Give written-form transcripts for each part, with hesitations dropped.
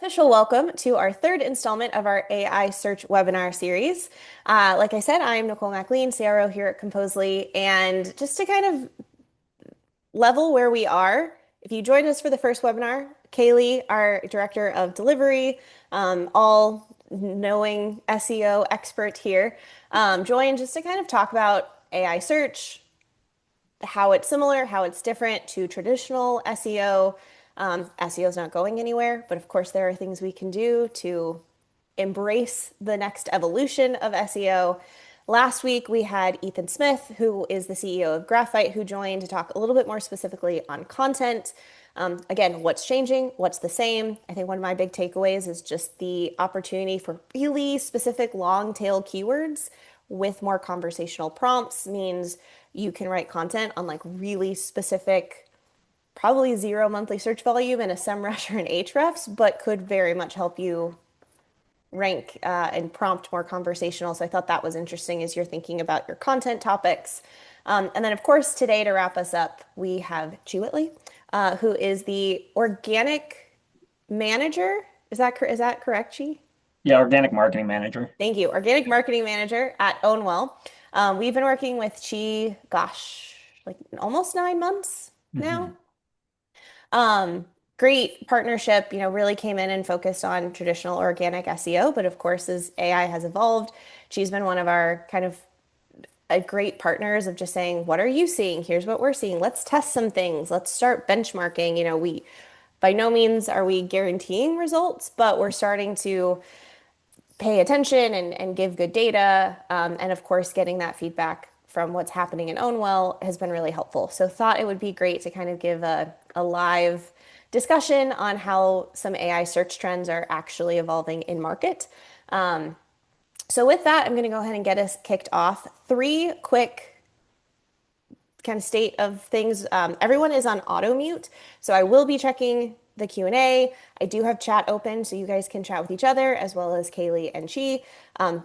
Official welcome to our third installment of our AI search webinar series. Like I said, I'm Nicole MacLean, CRO here at Composely, and just to kind of level where we are, if you joined us for the first webinar, Kaylee, our Director of Delivery, all knowing SEO expert here, joined just to kind of talk about AI search, how it's similar, how it's different to traditional SEO. SEO is not going anywhere, but of course, there are things we can do to embrace the next evolution of SEO. Last week, we had Ethan Smith, who is the CEO of Graphite, who joined to talk a little bit more specifically on content. Again, what's changing, what's the same. I think one of my big takeaways is just the opportunity for really specific long tail keywords with more conversational prompts means you can write content on like really specific, probably zero monthly search volume and a SEMrush or an Ahrefs, but could very much help you rank and prompt more conversational. So I thought that was interesting as you're thinking about your content topics. And then, of course, today to wrap us up, we have Chi Whitley, who is the organic manager. Is that correct, Chi? Yeah, organic marketing manager. Thank you. Organic marketing manager at Ownwell. We've been working with Chi, gosh, like almost 9 months now. Hmm. Um, Great partnership, really came in and focused on traditional organic SEO, but of course, as AI has evolved, she's been one of our kind of great partners of just saying, what are you seeing? Here's what we're seeing. Let's test some things. Let's start benchmarking. We by no means are we guaranteeing results, but we're starting to pay attention and give good data. And of course, getting that feedback from what's happening in Ownwell has been really helpful. So thought it would be great to kind of give a live discussion on how some AI search trends are actually evolving in market. So with that, I'm going to go ahead and get us kicked off. Three quick kind of state of things. Everyone is on auto mute, so I will be checking the Q&A. I do have chat open, so you guys can chat with each other as well as Kaylee and Chi.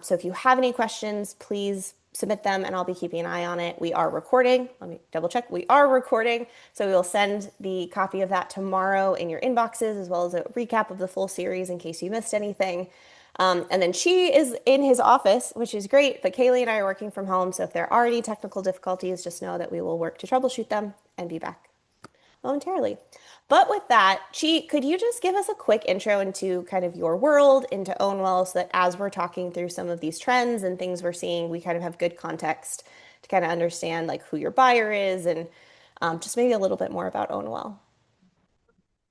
So if you have any questions, please submit them and I'll be keeping an eye on it. We are recording. Let me double check. We are recording. So we will send the copy of that tomorrow in your inboxes as well as a recap of the full series in case you missed anything. And then she is in his office, which is great. But Kaylee and I are working from home. So if there are any technical difficulties, just know that we will work to troubleshoot them and be back momentarily. But with that, Chi, could you just give us a quick intro into kind of your world, into Ownwell, so that as we're talking through some of these trends and things we're seeing, we kind of have good context to kind of understand like who your buyer is and just maybe a little bit more about Ownwell.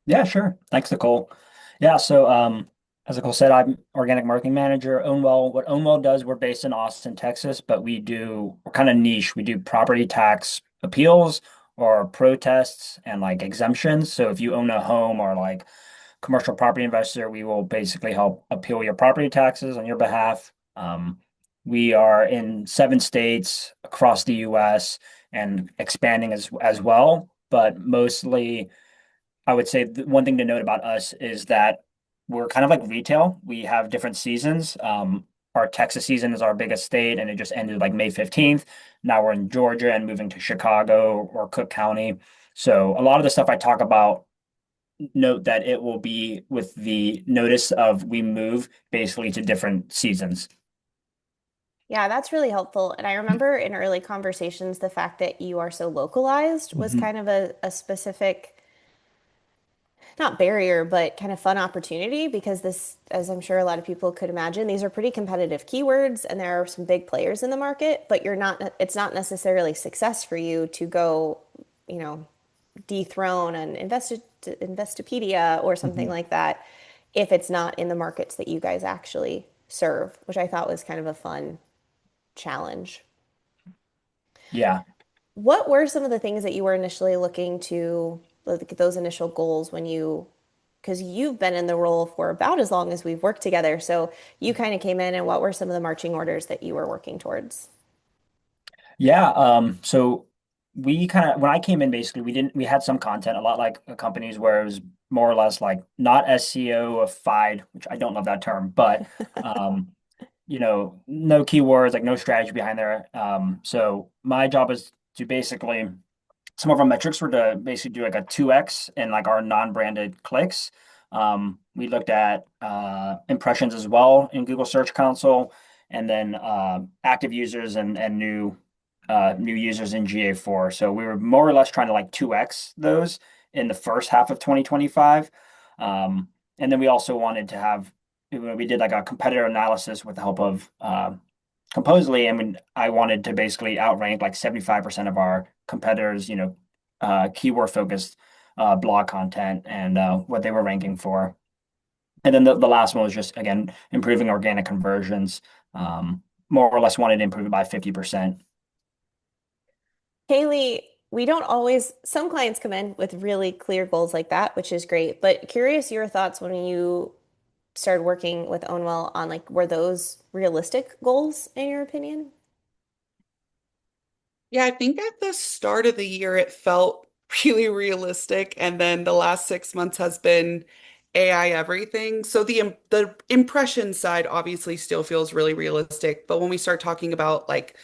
Yeah, sure. Thanks, Nicole. Yeah, so as Nicole said, I'm organic marketing manager. Ownwell, what Ownwell does, we're based in Austin, Texas, but we're kind of niche. We do property tax appeals or protests and like exemptions. So if you own a home or like commercial property investor, we will basically help appeal your property taxes on your behalf. We are in 7 states across the US and expanding as well, but mostly I would say one thing to note about us is that we're kind of like retail. We have different seasons. Our Texas season is our biggest state, and it just ended like May 15th. Now we're in Georgia and moving to Chicago or Cook County. So a lot of the stuff I talk about, note that it will be with the notice of we move basically to different seasons. Yeah, that's really helpful. And I remember in early conversations, the fact that you are so localized was Mhm. kind of a specific, not barrier, but kind of fun opportunity because this, as I'm sure a lot of people could imagine, these are pretty competitive keywords and there are some big players in the market, but it's not necessarily success for you to go, you know, dethrone an Investopedia or something Mhm. like that if it's not in the markets that you guys actually serve, which I thought was kind of a fun challenge. Yeah. What were some of the things that you were initially looking to, like those initial goals when because you've been in the role for about as long as we've worked together. So you kind of came in and what were some of the marching orders that you were working towards? Yeah. So we kind of when I came in, basically we had some content, a lot like companies where it was more or less like not SEO-ified, which I don't love that term, but um, no keywords, like no strategy behind there. So my job is to basically some of our metrics were to basically do like a 2x in like our non-branded clicks. We looked at impressions as well in Google Search Console, and then active users and new users in GA4. So we were more or less trying to like 2x those in the first half of 2025. And then we also wanted to have we did like a competitor analysis with the help of Composely. I mean, I wanted to basically outrank like 75% of our competitors, keyword focused blog content and what they were ranking for. And then the last one was just, again, improving organic conversions. More or less wanted to improve it by 50%. Haley, we don't always, some clients come in with really clear goals like that, which is great. But curious your thoughts when you started working with Ownwell on like, were those realistic goals in your opinion? Yeah, I think at the start of the year it felt really realistic, and then the last 6 months has been AI everything. So the impression side obviously still feels really realistic, but when we start talking about like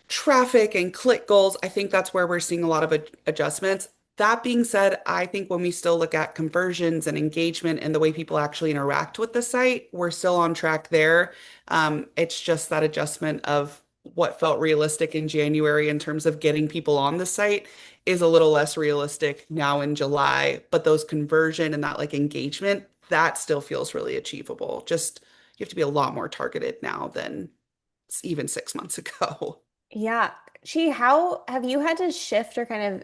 traffic and click goals, I think that's where we're seeing a lot of adjustments. That being said, I think when we still look at conversions and engagement and the way people actually interact with the site, we're still on track there. It's just that adjustment of what felt realistic in January in terms of getting people on the site is a little less realistic now in July, but those conversion and that like engagement, that still feels really achievable. Just you have to be a lot more targeted now than even 6 months ago. Yeah. How have you had to shift or kind of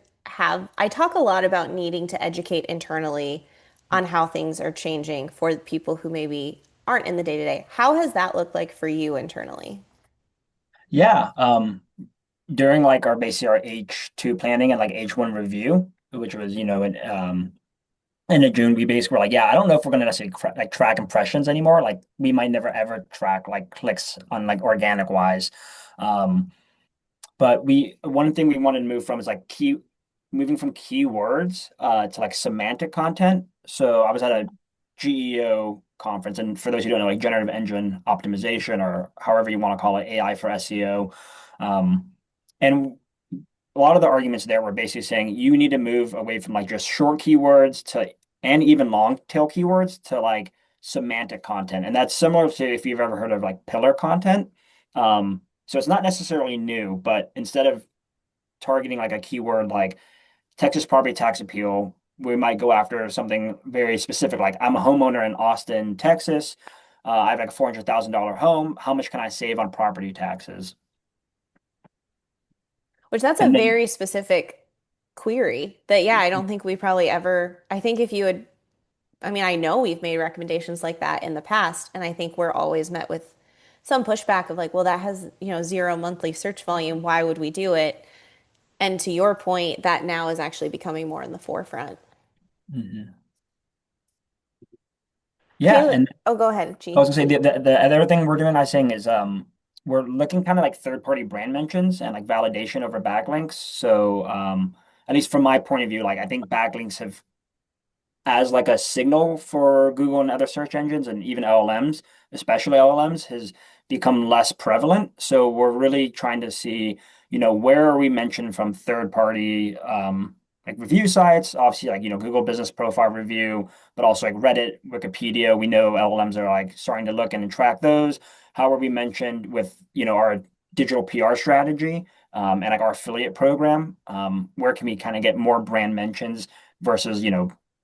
I talk a lot about needing to educate internally on how things are changing for the people who maybe aren't in the day to day. How has that looked like for you internally? Yeah. During like our basically our H2 planning and like H1 review, which was, end of June, we basically were like, yeah, I don't know if we're going to necessarily like track impressions anymore. Like we might never ever track like clicks on like organic wise. Um, but one thing we wanted to move from is like moving from keywords to like semantic content. So I was at a GEO conference, and for those who don't know, like generative engine optimization or however you want to call it, AI for SEO. And a lot of the arguments there were basically saying you need to move away from like just short keywords to and even long tail keywords to like semantic content. And that's similar to if you've ever heard of like pillar content. So it's not necessarily new, but instead of targeting like a keyword like Texas property tax appeal, we might go after something very specific, like I'm a homeowner in Austin, Texas. I have like a $400,000 home. How much can I save on property taxes? Which that's a And then very specific query that, yeah, I don't think we probably ever, I think if you had, I mean, I know we've made recommendations like that in the past, and I think we're always met with some pushback of like, well, that has, zero monthly search volume. Why would we do it? And to your point, that now is actually becoming more in the forefront. Mhm. Yeah, Kayla, and oh, go ahead, I G. was gonna say the other thing we're doing, I think, is we're looking kind of like third-party brand mentions and like validation over backlinks. So at least from my point of view, like I think backlinks have as like a signal for Google and other search engines and even LLMs, especially LLMs, has become less prevalent. So we're really trying to see, where are we mentioned from third party like review sites, obviously like, Google Business Profile Review, but also like Reddit, Wikipedia. We know LLMs are like starting to look and track those. How are we mentioned with, our digital PR strategy and like our affiliate program? Where can we kind of get more brand mentions versus,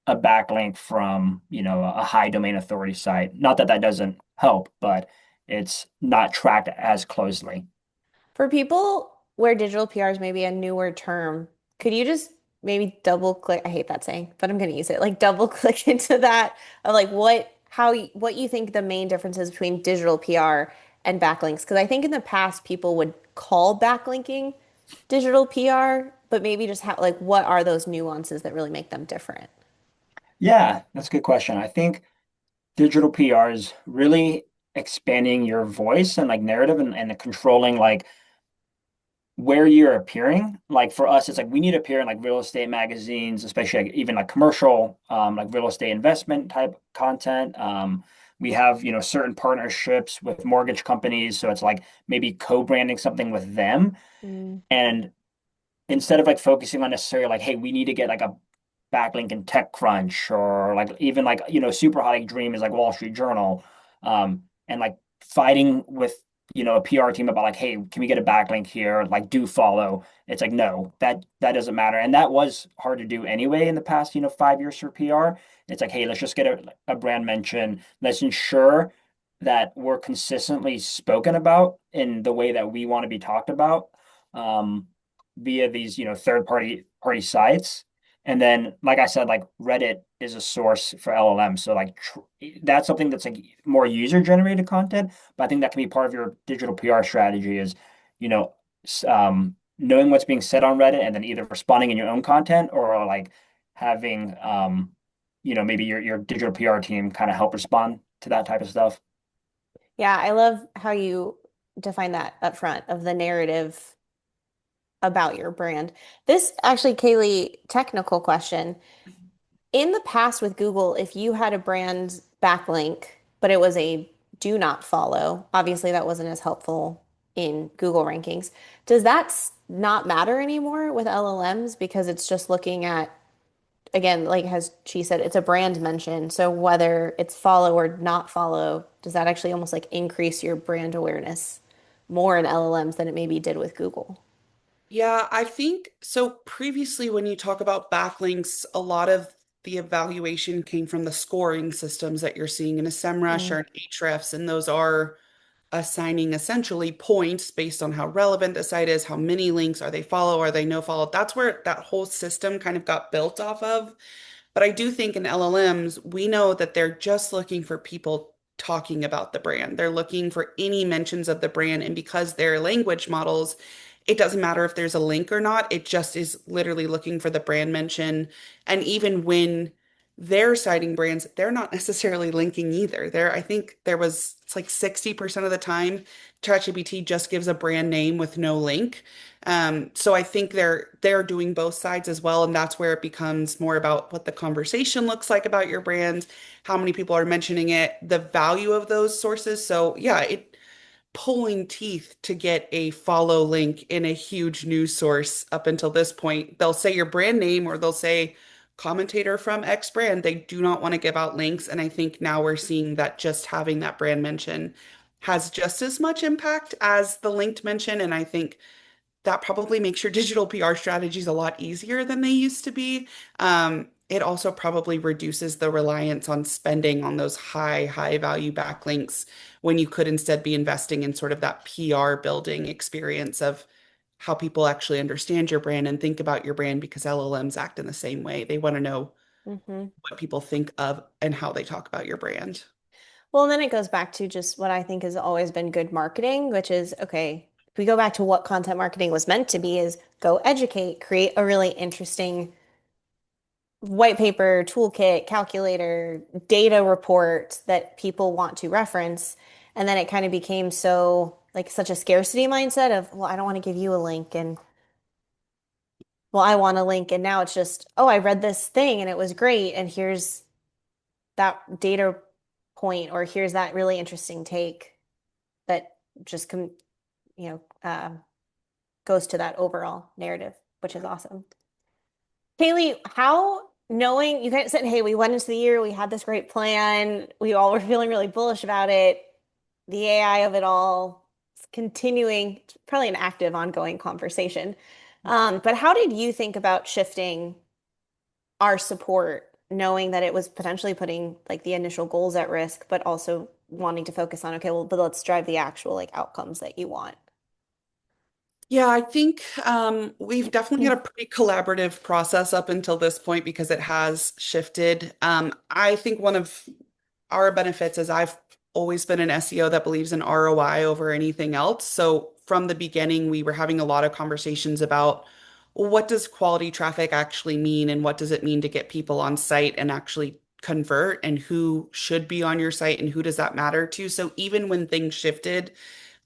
a backlink from, a high domain authority site. Not that that doesn't help, but it's not tracked as closely. For people where digital PR is maybe a newer term, could you just maybe double click? I hate that saying, but I'm going to use it. Like double click into that of like what you think the main difference is between digital PR and backlinks. Because I think in the past people would call backlinking digital PR, but maybe just how like what are those nuances that really make them different? Yeah, that's a good question. I think digital PR is really expanding your voice and like narrative and controlling like where you're appearing. Like for us, it's like we need to appear in like real estate magazines, especially like even like commercial, like real estate investment type content. We have, certain partnerships with mortgage companies. So it's like maybe co-branding something with them. Mm. And instead of like focusing on necessarily like, hey, we need to get like a backlink in TechCrunch or like even like super hot like dream is like Wall Street Journal, and like fighting with a PR team about like, hey, can we get a backlink here? Like, do follow. It's like no, that doesn't matter, and that was hard to do anyway in the past 5 years for PR. It's like, hey, let's just get a brand mention. Let's ensure that we're consistently spoken about in the way that we want to be talked about, um, via these third party sites. And then, like I said, like Reddit is a source for LLM. So like that's something that's like more user generated content. But I think that can be part of your digital PR strategy is, you know, knowing what's being said on Reddit and then either responding in your own content or like having, maybe your digital PR team kind of help respond to that type of stuff. Yeah, I love how you define that up front of the narrative about your brand. This actually, Kaylee, technical question. In the past with Google, if you had a brand backlink, but it was a do not follow, obviously that wasn't as helpful in Google rankings. Does that not matter anymore with LLMs because it's just looking at, again, like as she said, it's a brand mention. So whether it's follow or not follow, does that actually almost like increase your brand awareness more in LLMs than it maybe did with Google? Yeah, I think so. Previously, when you talk about backlinks, a lot of the evaluation came from the scoring systems that you're seeing in a SEMrush Mm, or an Ahrefs, and those are assigning essentially points based on how relevant the site is, how many links are they follow, are they no follow. That's where that whole system kind of got built off of. But I do think in LLMs, we know that they're just looking for people talking about the brand. They're looking for any mentions of the brand. And because they're language models, it doesn't matter if there's a link or not. It just is literally looking for the brand mention. And even when they're citing brands, they're not necessarily linking either. I think it's like 60% of the time, ChatGPT just gives a brand name with no link. So I think they're doing both sides as well, and that's where it becomes more about what the conversation looks like about your brand, how many people are mentioning it, the value of those sources. So yeah, it pulling teeth to get a follow link in a huge news source up until this point. They'll say your brand name or they'll say commentator from X brand. They do not want to give out links, and I think now we're seeing that just having that brand mention has just as much impact as the linked mention, and I think that probably makes your digital PR strategies a lot easier than they used to be. It also probably reduces the reliance on spending on those high value backlinks when you could instead be investing in sort of that PR building experience of how people actually understand your brand and think about your brand because LLMs act in the same way. They want to know hmm what people think of and how they talk about your brand. Well, and then it goes back to just what I think has always been good marketing, which is okay, if we go back to what content marketing was meant to be, is go educate, create a really interesting white paper, toolkit, calculator, data report that people want to reference. And then it kind of became so like such a scarcity mindset of, well, I don't want to give you a link and well, I want a link. And now it's just, oh, I read this thing and it was great. And here's that data point, or here's that really interesting take that just you know, uh, goes to that overall narrative, which is awesome. Kaylee, how knowing you guys said, hey, we went into the year, we had this great plan, we all were feeling really bullish about it, the AI of it all, it's continuing, it's probably an active, ongoing conversation. But how did you think about shifting our support, knowing that it was potentially putting like the initial goals at risk, but also wanting to focus on, okay, well, but let's drive the actual like outcomes that you want? Yeah, I think we've definitely had a pretty collaborative process up until this point because it has shifted. I think one of our benefits is I've always been an SEO that believes in ROI over anything else. So from the beginning, we were having a lot of conversations about well, what does quality traffic actually mean and what does it mean to get people on site and actually convert and who should be on your site and who does that matter to. So even when things shifted,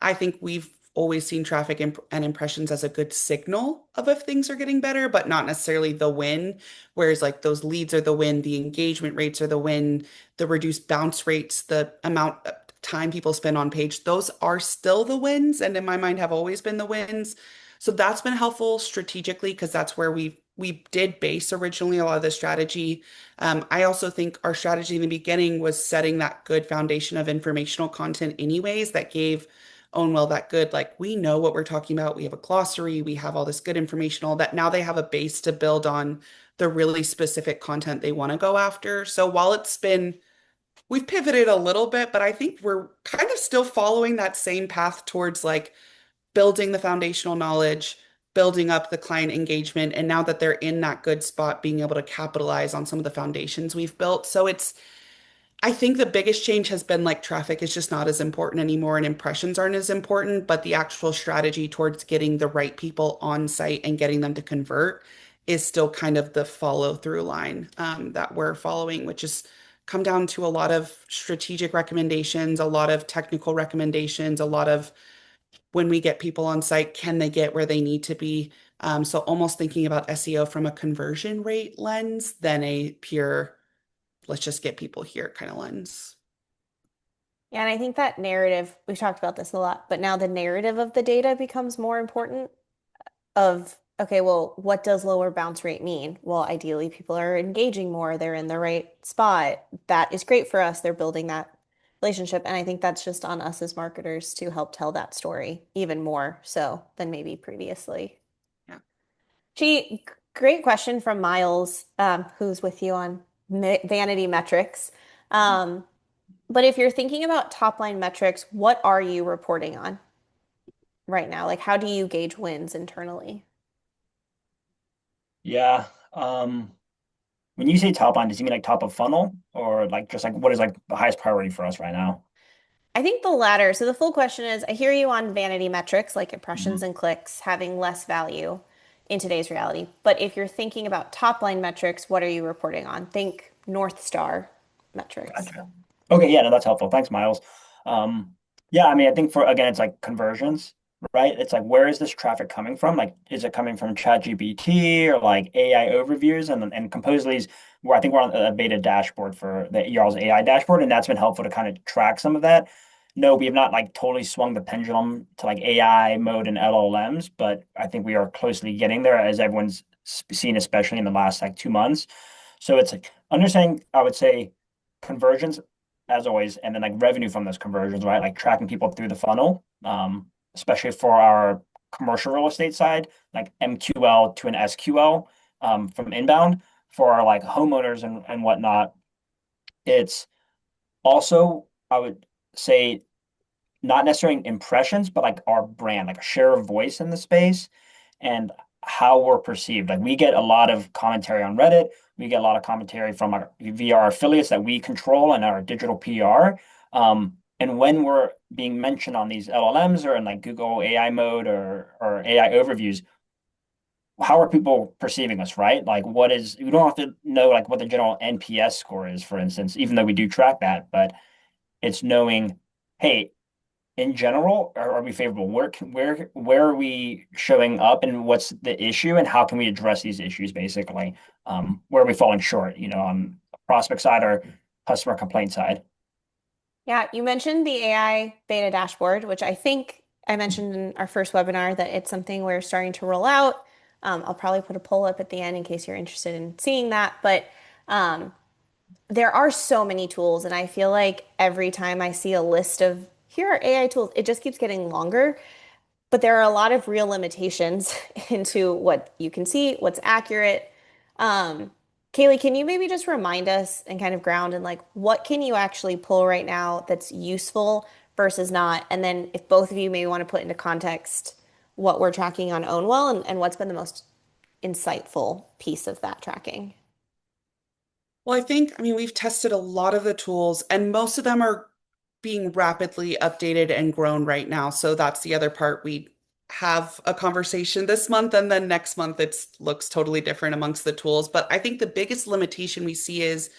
I think we've always seen traffic and impressions as a good signal of if things are getting better, but not necessarily the win. Whereas, like, those leads are the win, the engagement rates are the win, the reduced bounce rates, the amount of time people spend on page, those are still the wins. And in my mind, have always been the wins. So that's been helpful strategically because that's where we've we did base originally a lot of the strategy. I also think our strategy in the beginning was setting that good foundation of informational content anyways that gave Ownwell that good, like we know what we're talking about. We have a glossary, we have all this good information, all that. Now they have a base to build on the really specific content they want to go after. So while we've pivoted a little bit, but I think we're kind of still following that same path towards like building the foundational knowledge, building up the client engagement, and now that they're in that good spot, being able to capitalize on some of the foundations we've built. So I think the biggest change has been like traffic is just not as important anymore and impressions aren't as important, but the actual strategy towards getting the right people on site and getting them to convert is still kind of the follow through line that we're following, which is come down to a lot of strategic recommendations, a lot of technical recommendations, a lot of when we get people on site, can they get where they need to be? So almost thinking about SEO from a conversion rate lens than a pure, let's just get people here kind of lens. Yeah, and I think that narrative, we've talked about this a lot, but now the narrative of the data becomes more important of, okay, well, what does lower bounce rate mean? Well, ideally, people are engaging more, they're in the right spot. That is great for us. They're building that relationship. And I think that's just on us as marketers to help tell that story even more so than maybe previously. Yeah. Great question from Miles, who's with you on vanity metrics. Um, but if you're thinking about top line metrics, what are you reporting on right now? Like, how do you gauge wins internally? Yeah. When you say top line, does you mean like top of funnel or like just like what is like the highest priority for us right now? I think the latter. So the full question is, I hear you on vanity metrics like impressions Mhm. and clicks having less value in today's reality. But if you're thinking about top line metrics, what are you reporting on? Think North Star metrics. Gotcha. Okay, yeah, no, that's helpful. Thanks, Miles. Yeah, I mean, I think for again, it's like conversions, right? It's like where is this traffic coming from? Like, is it coming from ChatGPT or like AI overviews and Composely's where I think we're on a beta dashboard for the y'all's AI dashboard, and that's been helpful to kind of track some of that. No, we have not like totally swung the pendulum to like AI mode and LLMs, but I think we are closely getting there as everyone's seen, especially in the last like 2 months. So it's like understanding, I would say conversions as always, and then like revenue from those conversions, right? Like tracking people through the funnel, especially for our commercial real estate side, like MQL to an SQL from inbound. For our like homeowners and whatnot, it's also, I would say, not necessarily impressions, but like our brand, like a share of voice in the space and how we're perceived. Like we get a lot of commentary on Reddit. We get a lot of commentary from our via our affiliates that we control and our digital PR. And when we're being mentioned on these LLMs or in like Google AI mode or AI overviews, how are people perceiving us, right? Like what is, we don't have to know like what the general NPS score is, for instance, even though we do track that, but it's knowing, hey, in general, are we favorable? Where are we showing up, and what's the issue, and how can we address these issues? Basically, where are we falling short? On the prospect side or customer complaint side. Yeah, you mentioned the AI beta dashboard, which I think I mentioned in our first webinar that it's something we're starting to roll out. I'll probably put a poll up at the end in case you're interested in seeing that. But um, there are so many tools, and I feel like every time I see a list of here are AI tools, it just keeps getting longer. But there are a lot of real limitations into what you can see, what's accurate. Um, Kaylee, can you maybe just remind us and kind of ground in like what can you actually pull right now that's useful versus not? And then if both of you maybe want to put into context what we're tracking on Ownwell and what's been the most insightful piece of that tracking. Well, I mean, we've tested a lot of the tools, and most of them are being rapidly updated and grown right now. So that's the other part. We have a conversation this month, and then next month it looks totally different amongst the tools. But I think the biggest limitation we see is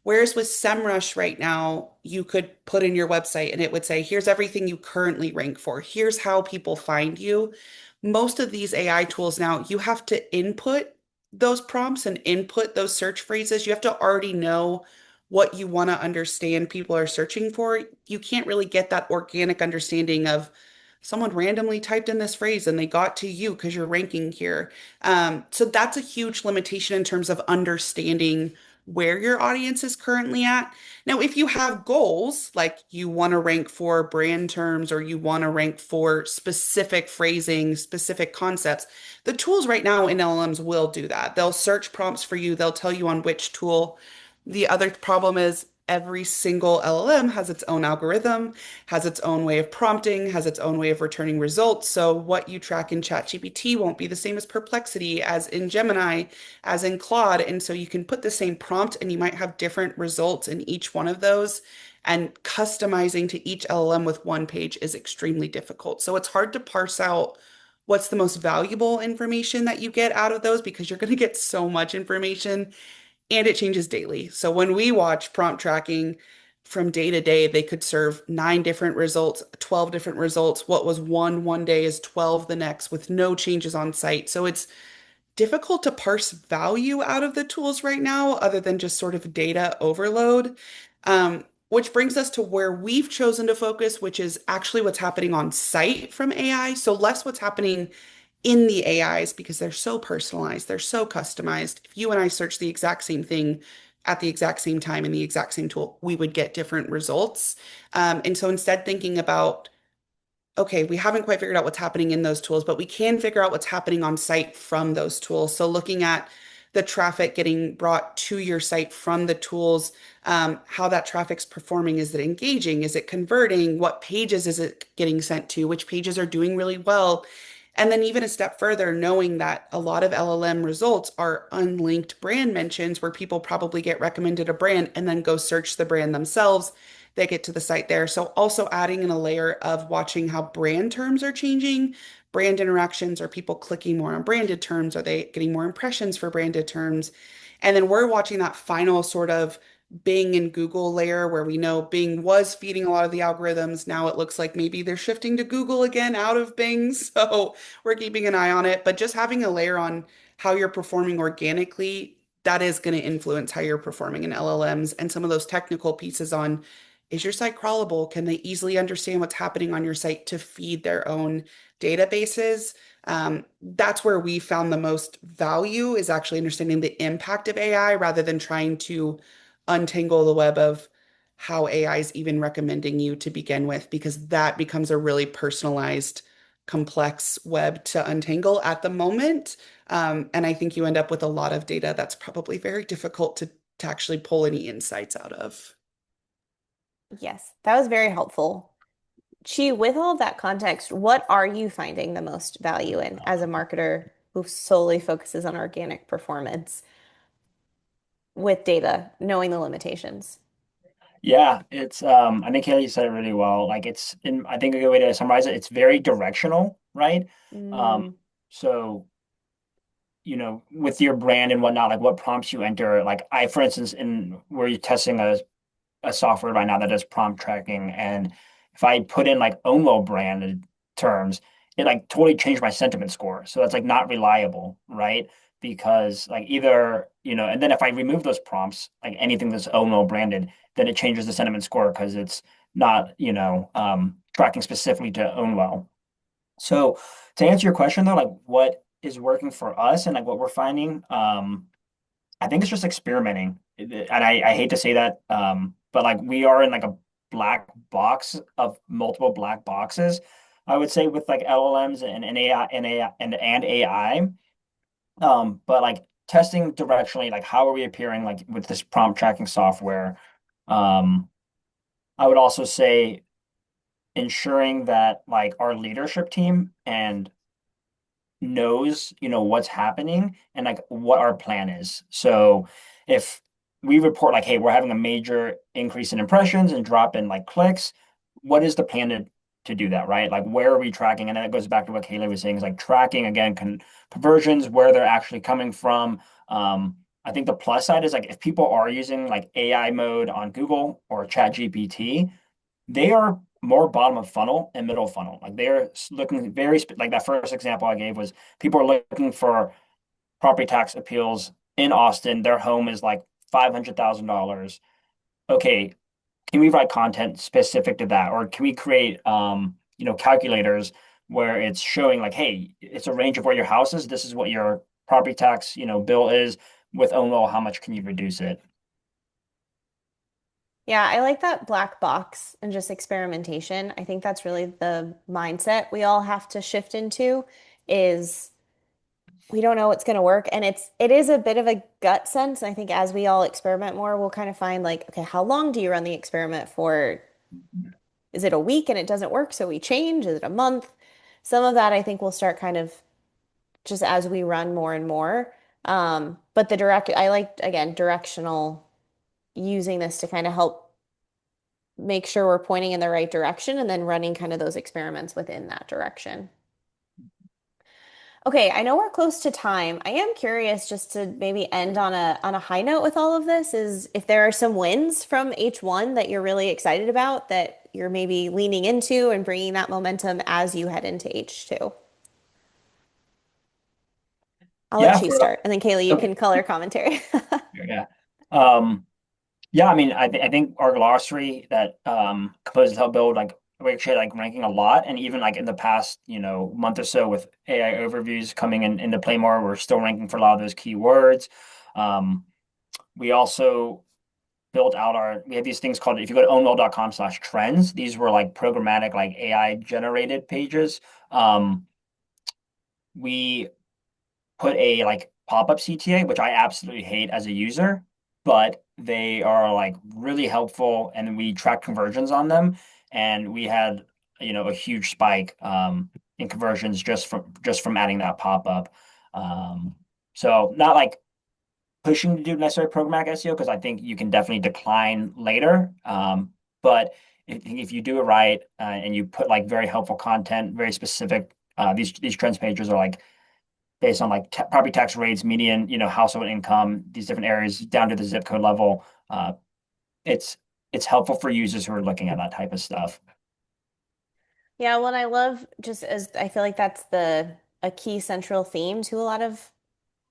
whereas with SEMrush right now, you could put in your website and it would say, here's everything you currently rank for. Here's how people find you. Most of these AI tools now, you have to input those prompts and input those search phrases. You have to already know what you want to understand people are searching for. You can't really get that organic understanding of someone randomly typed in this phrase and they got to you because you're ranking here. So that's a huge limitation in terms of understanding where your audience is currently at. Now, if you have goals, like you want to rank for brand terms or you want to rank for specific phrasing, specific concepts, the tools right now in LLMs will do that. They'll search prompts for you, they'll tell you on which tool. The other problem is every single LLM has its own algorithm, has its own way of prompting, has its own way of returning results. So what you track in ChatGPT won't be the same as Perplexity, as in Gemini, as in Claude. And so you can put the same prompt and you might have different results in each one of those. And customizing to each LLM with one page is extremely difficult. So it's hard to parse out what's the most valuable information that you get out of those because you're going to get so much information and it changes daily. So when we watch prompt tracking from day to day, they could serve 9 different results, 12 different results. What was one day is 12 the next with no changes on site. So it's difficult to parse value out of the tools right now, other than just sort of data overload. Which brings us to where we've chosen to focus, which is actually what's happening on site from AI. So less what's happening in the AIs because they're so personalized, they're so customized. If you and I search the exact same thing at the exact same time in the exact same tool, we would get different results. And so instead, thinking about okay, we haven't quite figured out what's happening in those tools, but we can figure out what's happening on site from those tools. So looking at the traffic getting brought to your site from the tools, how that traffic's performing. Is it engaging? Is it converting? What pages is it getting sent to? Which pages are doing really well? And then even a step further, knowing that a lot of LLM results are unlinked brand mentions where people probably get recommended a brand and then go search the brand themselves. They get to the site there. So also adding in a layer of watching how brand terms are changing, brand interactions. Are people clicking more on branded terms? Are they getting more impressions for branded terms? And then we're watching that final sort of Bing and Google layer where we know Bing was feeding a lot of the algorithms. Now it looks like maybe they're shifting to Google again out of Bing. So we're keeping an eye on it. But just having a layer on how you're performing organically, that is going to influence how you're performing in LLMs and some of those technical pieces on is your site crawlable? Can they easily understand what's happening on your site to feed their own databases? That's where we found the most value is actually understanding the impact of AI rather than trying to untangle the web of how AI is even recommending you to begin with, because that becomes a really personalized, complex web to untangle at the moment. And I think you end up with a lot of data that's probably very difficult to actually pull any insights out of. Yes, that was very helpful. Chi, with all of that context, what are you finding the most value in as a marketer who solely focuses on organic performance with data, knowing the limitations? Yeah, it's I think Haley said it really well. Like it's in I think a good way to summarize it, it's very directional, right? Um, Mm, so with your brand and whatnot, like what prompts you enter. Like I, for instance, in we're testing a software right now that does prompt tracking. And if I put in like Ownwell branded terms, it like totally changed my sentiment score. So that's like not reliable, right? Because like either, and then if I remove those prompts, like anything that's Ownwell branded, then it changes the sentiment score because it's not, tracking specifically to Ownwell. So to answer your question though, like what is working for us and like what we're finding, I think it's just experimenting. And I hate to say that, but like we are in like a black box of multiple black boxes, I would say with like LLMs and AI and AI. But like testing directionally, like how are we appearing like with this prompt tracking software? Um, I would also say ensuring that like our leadership team and knows, what's happening and like what our plan is. So if we report like, hey, we're having a major increase in impressions and drop in like clicks, what is the plan to do that, right? Like where are we tracking? And then it goes back to what Kayla was saying, is like tracking again, conversions, where they're actually coming from. I think the plus side is like if people are using like AI mode on Google or Chat GPT, they are more bottom of funnel and middle funnel. Like they're looking like that first example I gave was people are looking for property tax appeals in Austin. Their home is like $500,000. Okay, can we write content specific to that, or can we create calculators where it's showing like, hey, it's a range of where your house is. This is what your property tax, bill is. With Ownwell, how much can you reduce it? Yeah, I like that black box and just experimentation. I think that's really the mindset we all have to shift into is we don't know what's going to work and it is a bit of a gut sense. I think as we all experiment more, we'll kind of find like, okay, how long do you run the experiment for? Is it a week and it doesn't work, so we change? Is it a month? Some of that I think will start kind of just as we run more and more. But I like again directional using this to kind of help make sure we're pointing in the right direction and then running kind of those experiments within that direction. Okay, I know we're close to time. I am curious just to maybe end on a high note with all of this is if there are some wins from H1 that you're really excited about that you're maybe leaning into and bringing that momentum as you head into H2. I'll Yeah, let you start, and then Kaylee, you okay. can color commentary. Yeah. Um, yeah, I mean, I think our glossary that composers help build, like, we're actually like ranking a lot, and even like in the past, month or so with AI overviews coming into play more, we're still ranking for a lot of those keywords. Um, we also built out we have these things called, if you go to ownwell.com/trends, these were like programmatic, like AI generated pages. We put a like pop-up CTA, which I absolutely hate as a user, but they are like really helpful, and we track conversions on them, and we had a huge spike in conversions just from adding that pop-up. So not like pushing to do necessarily programmatic SEO because I think you can definitely decline later. But if you do it right and you put like very helpful content, very specific, these trends pages are like based on like property tax rates, median, household income, these different areas down to the zip code level. It's it's helpful for users who are looking at that type of stuff. Yeah, well, and I love just as I feel like that's the a key central theme to a lot of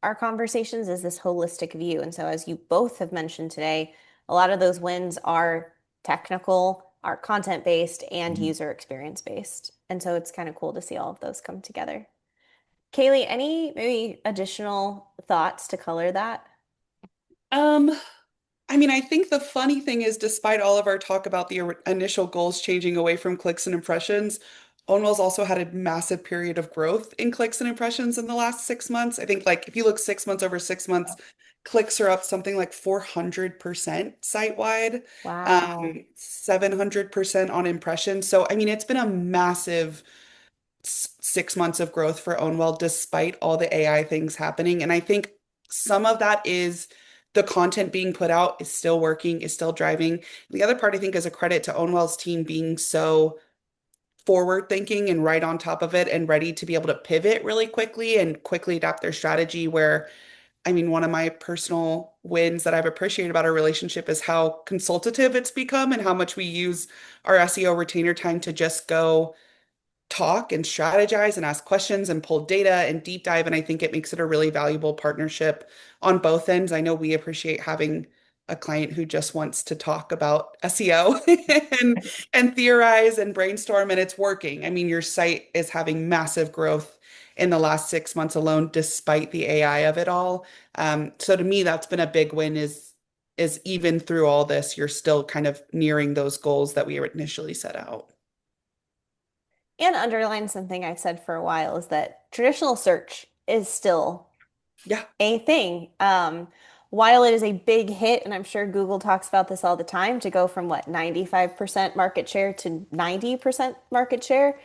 our conversations is this holistic view. And so, as you both have mentioned today, a lot of those wins are technical, are content based, and Mhm. user experience based. And so, it's kind of cool to see all of those come together. Kaylee, any maybe additional thoughts to color that? Um, I mean, I think the funny thing is, despite all of our talk about the initial goals changing away from clicks and impressions, Ownwell's also had a massive period of growth in clicks and impressions in the last 6 months. I think, like, if you look 6 months over 6 months, clicks are up something like 400% site-wide, Wow. 700% on impressions. So, I mean, it's been a massive 6 months of growth for Ownwell despite all the AI things happening. And I think some of that is the content being put out is still working, is still driving. The other part I think is a credit to Ownwell's team being so forward thinking and right on top of it and ready to be able to pivot really quickly and quickly adapt their strategy where I mean, one of my personal wins that I've appreciated about our relationship is how consultative it's become and how much we use our SEO retainer time to just go talk and strategize and ask questions and pull data and deep dive. And I think it makes it a really valuable partnership on both ends. I know we appreciate having a client who just wants to talk about SEO and theorize and brainstorm, and it's working. I mean, your site is having massive growth in the last 6 months alone, despite the AI of it all. So to me, that's been a big win is even through all this, you're still kind of nearing those goals that we initially set out. And underline something I've said for a while is that traditional search is still Yeah. a thing. While it is a big hit, and I'm sure Google talks about this all the time, to go from what, 95% market share to 90% market share,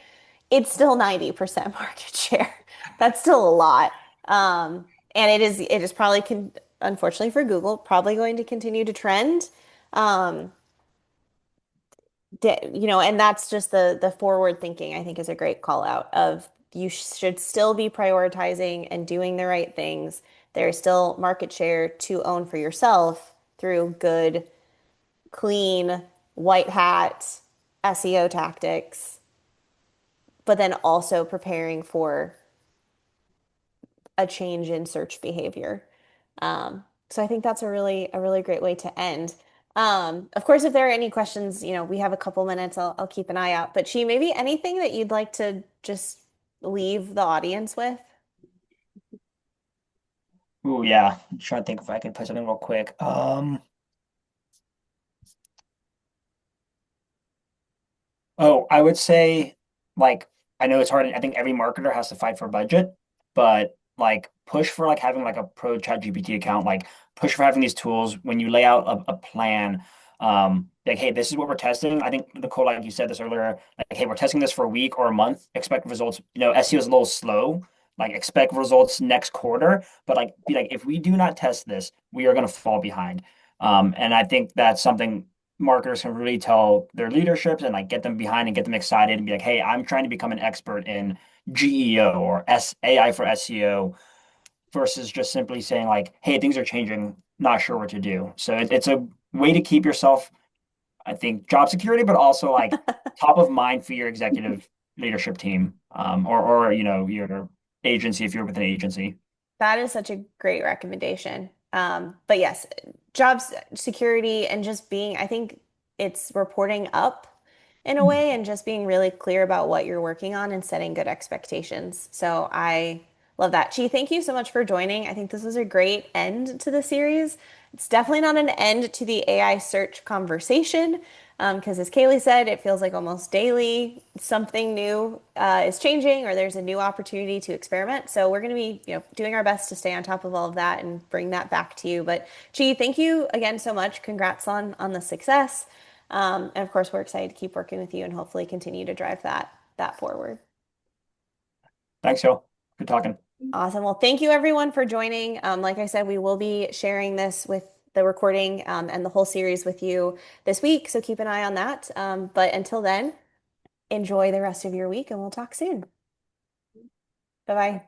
it's still 90% market share. That's still a lot. And it is probably unfortunately for Google, probably going to continue to trend. Um, and that's just the forward thinking, I think is a great call out of you should still be prioritizing and doing the right things. There's still market share to own for yourself through good, clean, white hat SEO tactics, but then also preparing for a change in search behavior. So I think that's a really great way to end. Of course, if there are any questions, we have a couple minutes. I'll keep an eye out. But Chi, maybe anything that you'd like to just leave the audience with? Oh yeah, I'm trying to think if I can put something real quick. Oh, I would say like I know it's hard. I think every marketer has to fight for budget, but like push for like having like a pro chat GPT account, like push for having these tools when you lay out a plan. Like, hey, this is what we're testing. I think Nicole, like you said this earlier, like, hey, we're testing this for a week or a month. Expect results. SEO is a little slow. Like, expect results next quarter, but like, be like, if we do not test this, we are going to fall behind. And I think that's something marketers can really tell their leaderships and like get them behind and get them excited and be like, hey, I'm trying to become an expert in GEO or AI for SEO versus just simply saying like, hey, things are changing, not sure what to do. So it's a way to keep yourself, I think, job security, but also like top of mind for your executive leadership team, or your agency if you're with an agency. That is such a great recommendation. But yes, jobs security and just being, I think it's reporting up in a way and just being really clear about what you're working on and setting good expectations. So I love that. Chi, thank you so much for joining. I think this was a great end to the series. It's definitely not an end to the AI search conversation. Because as Kaylee said, it feels like almost daily something new is changing or there's a new opportunity to experiment. So we're going to be, doing our best to stay on top of all of that and bring that back to you. But Chi, thank you again so much. Congrats on the success. And of course, we're excited to keep working with you and hopefully continue to drive that forward. Thanks, Joe. Good talking. Awesome. Well, thank you everyone for joining. Like I said, we will be sharing this with the recording and the whole series with you this week. So keep an eye on that. But until then, enjoy the rest of your week and we'll talk soon. Bye bye.